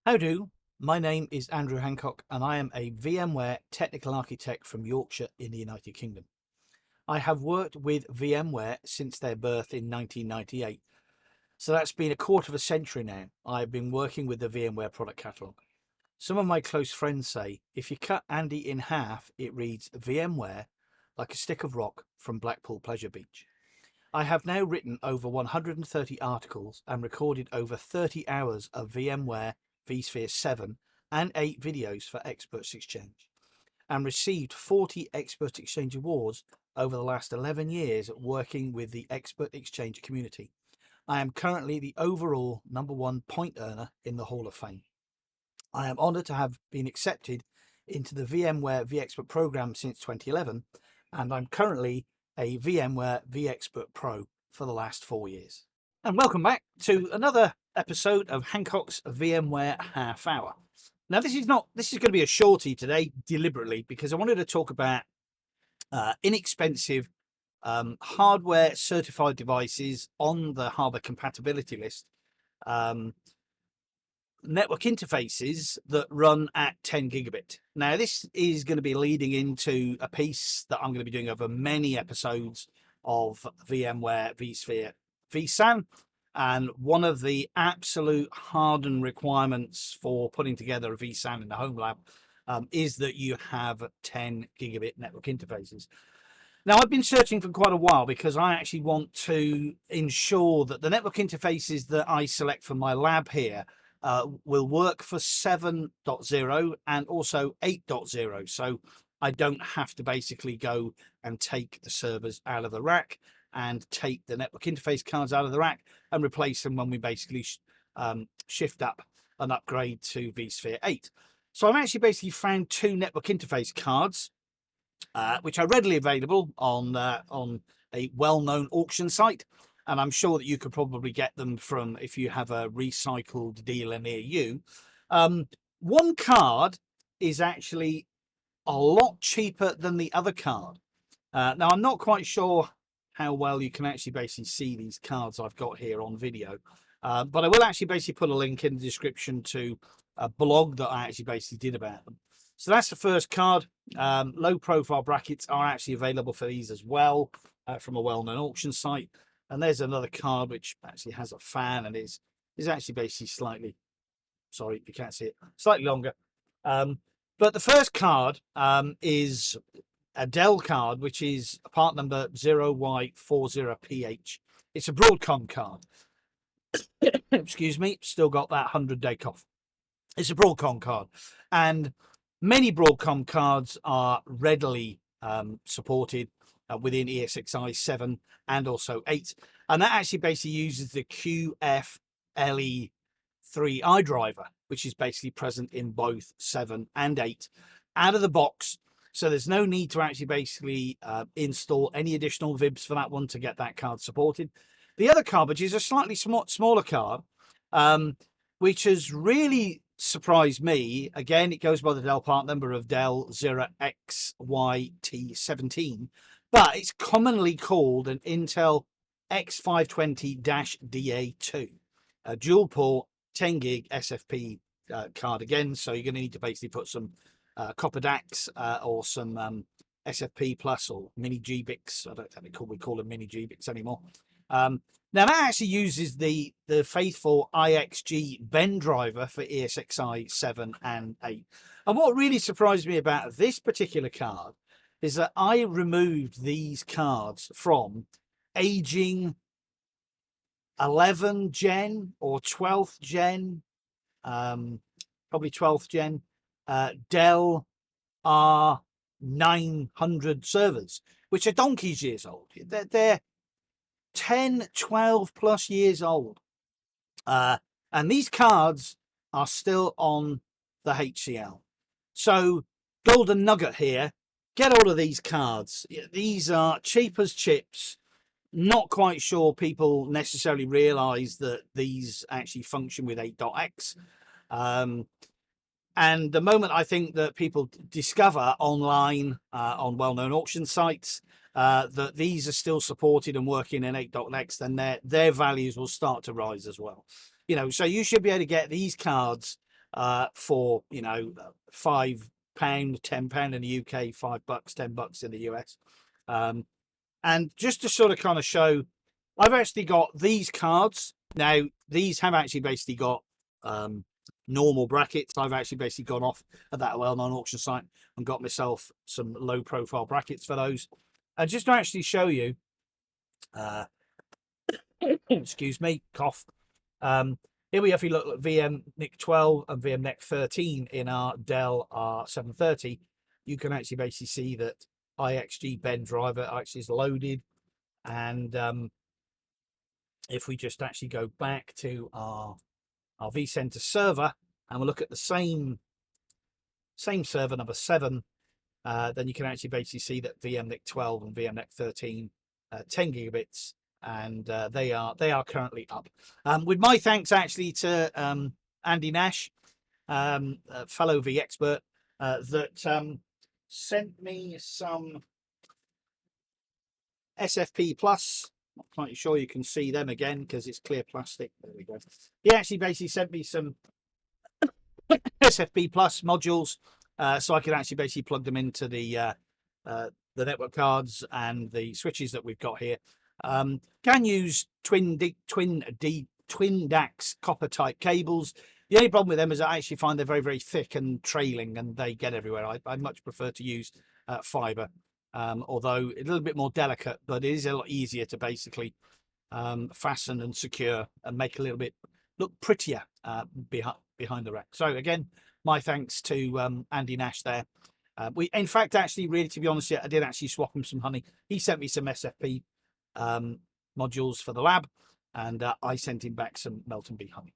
How do? My name is Andrew Hancock and I am a VMware technical architect from Yorkshire in the United Kingdom. I have worked with VMware since their birth in 1998. So that's been a quarter of a century now. I've been working with the VMware product catalogue. Some of my close friends say if you cut Andy in half, it reads VMware like a stick of rock from Blackpool Pleasure Beach. I have now written over 130 articles and recorded over 30 hours of VMware vSphere 7 and 8 videos for Experts Exchange, and received 40 Expert Exchange awards over the last 11 years working with the Expert Exchange community. I am currently the overall #1 point earner in the Hall of Fame. I am honoured to have been accepted into the VMware vExpert program since 2011, and I'm currently a VMware vExpert Pro for the last 4 years. And welcome back to another episode of Hancock's VMware Half Hour. Now, this is going to be a shorty today, deliberately, because I wanted to talk about inexpensive hardware certified devices on the hardware compatibility list. Network interfaces that run at 10 gigabit. Now, this is going to be leading into a piece that I'm going to be doing over many episodes of VMware vSphere vSAN. And one of the absolute hardened requirements for putting together a vSAN in the home lab is that you have 10 gigabit network interfaces. Now, I've been searching for quite a while because I actually want to ensure that the network interfaces that I select for my lab here will work for 7.0 and also 8.0. So I don't have to basically go and take the servers out of the rack and take the network interface cards out of the rack and replace them when we basically shift up and upgrade to vSphere 8. So I've actually basically found two network interface cards, which are readily available on a well-known auction site. And I'm sure that you could probably get them from if you have a recycled dealer near you. One card is actually a lot cheaper than the other card. Now, I'm not quite sure how well you can actually basically see these cards I've got here on video. But I will actually basically put a link in the description to a blog that I actually basically did about them. So that's the first card. Low profile brackets are actually available for these as well from a well-known auction site. And there's another card which actually has a fan and is actually basically slightly, sorry, you can't see it, slightly longer. But the first card is a Dell card, which is part number 0Y40PH. It's a Broadcom card. Excuse me, still got that 100-day cough. It's a Broadcom card. And many Broadcom cards are readily supported within ESXi 7 and also 8. And that actually basically uses the QFLE3 iDriver, which is basically present in both 7 and 8 out of the box. So there's no need to actually basically install any additional VIBs for that one to get that card supported. The other card, which is a slightly smaller card, which has really surprised me. Again, it goes by the Dell part number of Dell 0XYT17, but it's commonly called an Intel X520-DA2, a dual port 10 gig SFP card again. So you're going to need to basically put some copper DACs or some SFP plus or mini GBICs. I don't think we call them mini GBICs anymore. Now that actually uses the faithful IXG Ben driver for ESXi 7 and 8. And what really surprised me about this particular card is that I removed these cards from aging 11th gen or 12th gen, probably 12th gen, Dell R900 servers, which are donkey's years old. They're 10, 12 plus years old. And these cards are still on the HCL. So golden nugget here, get all of these cards. These are cheap as chips. Not quite sure people necessarily realize that these actually function with 8.x. And the moment I think that people discover online on well-known auction sites that these are still supported and working in 8.x, then their values will start to rise as well. So you should be able to get these cards for, you know, £5, £10 in the UK, $5, $10 in the US. And just to sort of kind of show, I've actually got these cards. Now, these have actually basically got normal brackets. I've actually basically gone off at that well-known auction site and got myself some low-profile brackets for those. And just to actually show you, excuse me, cough. Here we have, if you look at VMNIC 12 and VMNIC 13 in our Dell R730, you can actually basically see that IXG Ben driver actually is loaded. And if we just actually go back to our vCenter server and we'll look at the same server number 7, then you can actually basically see that VMNIC 12 and VMNIC 13, 10 gigabits, and they are currently up. With my thanks actually to Andy Nash, fellow vExpert, that sent me some SFP Plus. Not quite sure you can see them again because it's clear plastic. There we go. He actually basically sent me some SFP Plus modules, so I can actually basically plug them into the network cards and the switches that we've got here. Can use twin DAX copper type cables. The only problem with them is I actually find they're very, very thick and trailing, and they get everywhere. I much prefer to use fiber, although a little bit more delicate, but it is a lot easier to basically fasten and secure and make a little bit look prettier behind the rack. So again, my thanks to Andy Nash there. We, in fact, actually, really, to be honest, I did actually swap him some honey. He sent me some SFP modules for the lab, and I sent him back some Melton Bee honey.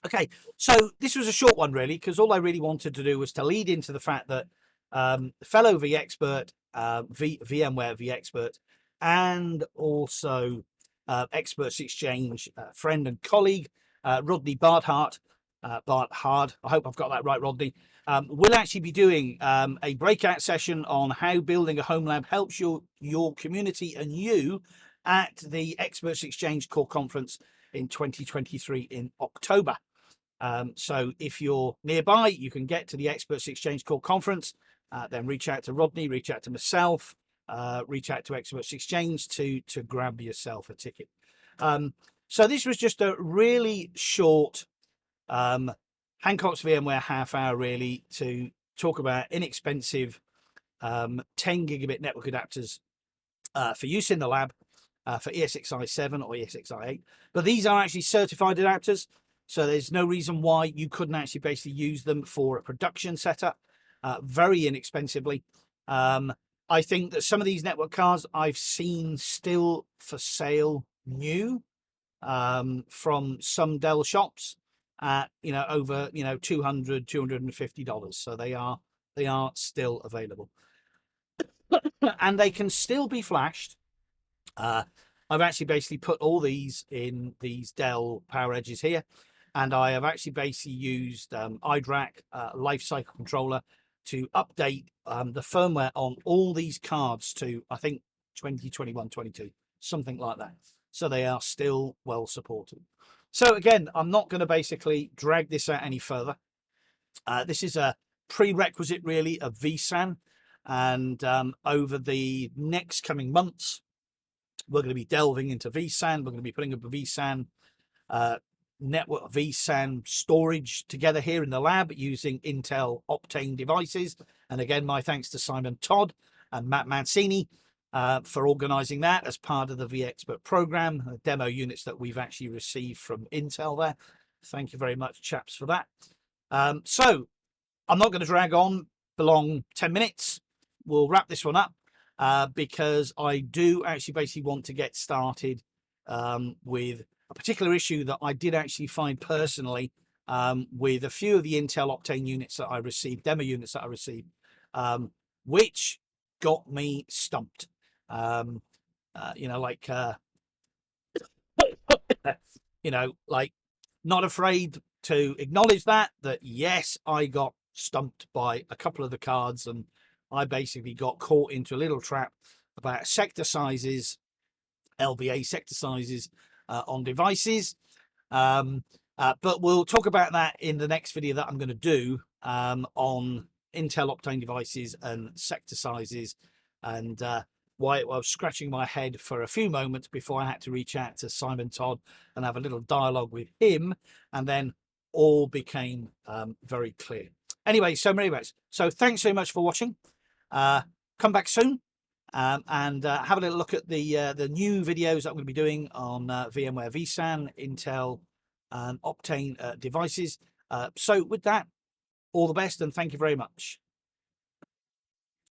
Okay, so this was a short one, really, because all I really wanted to do was to lead into the fact that fellow vExpert, VMware vExpert, and also Experts Exchange friend and colleague, Rodney Barthard, I hope I've got that right, Rodney, we'll actually be doing a breakout session on how building a home lab helps your community and you at the Experts Exchange Core Conference in 2023 in October. So if you're nearby, you can get to the Experts Exchange Core Conference, then reach out to Rodney, reach out to myself, reach out to Experts Exchange to grab yourself a ticket. So this was just a really short Hancock's VMware half hour, really, to talk about inexpensive 10 gigabit network adapters for use in the lab for ESXi 7 or ESXi 8. But these are actually certified adapters, so there's no reason why you couldn't actually basically use them for a production setup very inexpensively. I think that some of these network cards I've seen still for sale new from some Dell shops at over $200, $250. So they are still available. And they can still be flashed. I've actually basically put all these in these Dell Power Edges here, and I have actually basically used iDRAC lifecycle controller to update the firmware on all these cards to, I think, 2021, 22, something like that. So they are still well supported. So again, I'm not going to basically drag this out any further. This is a prerequisite, really, of vSAN. And over the next coming months, we're going to be delving into vSAN. We're going to be putting up a vSAN network, vSAN storage together here in the lab using Intel Optane devices. And again, my thanks to Simon Todd and Matt Mancini for organizing that as part of the vExpert program, demo units that we've actually received from Intel there. Thank you very much, chaps, for that. So I'm not going to drag on belong 10 minutes. We'll wrap this one up because I do actually basically want to get started with a particular issue that I did actually find personally with a few of the Intel Optane units that I received, demo units that I received, which got me stumped. Like not afraid to acknowledge that yes, I got stumped by a couple of the cards, and I basically got caught into a little trap about sector sizes, LBA sector sizes on devices. But we'll talk about that in the next video that I'm going to do on Intel Optane devices and sector sizes, and why I was scratching my head for a few moments before I had to reach out to Simon Todd and have a little dialogue with him, and then all became very clear. Anyway, so many ways. So thanks so much for watching. Come back soon. And have a little look at the new videos that I'm going to be doing on VMware vSAN, Intel, and Optane devices. So with that, all the best and thank you very much.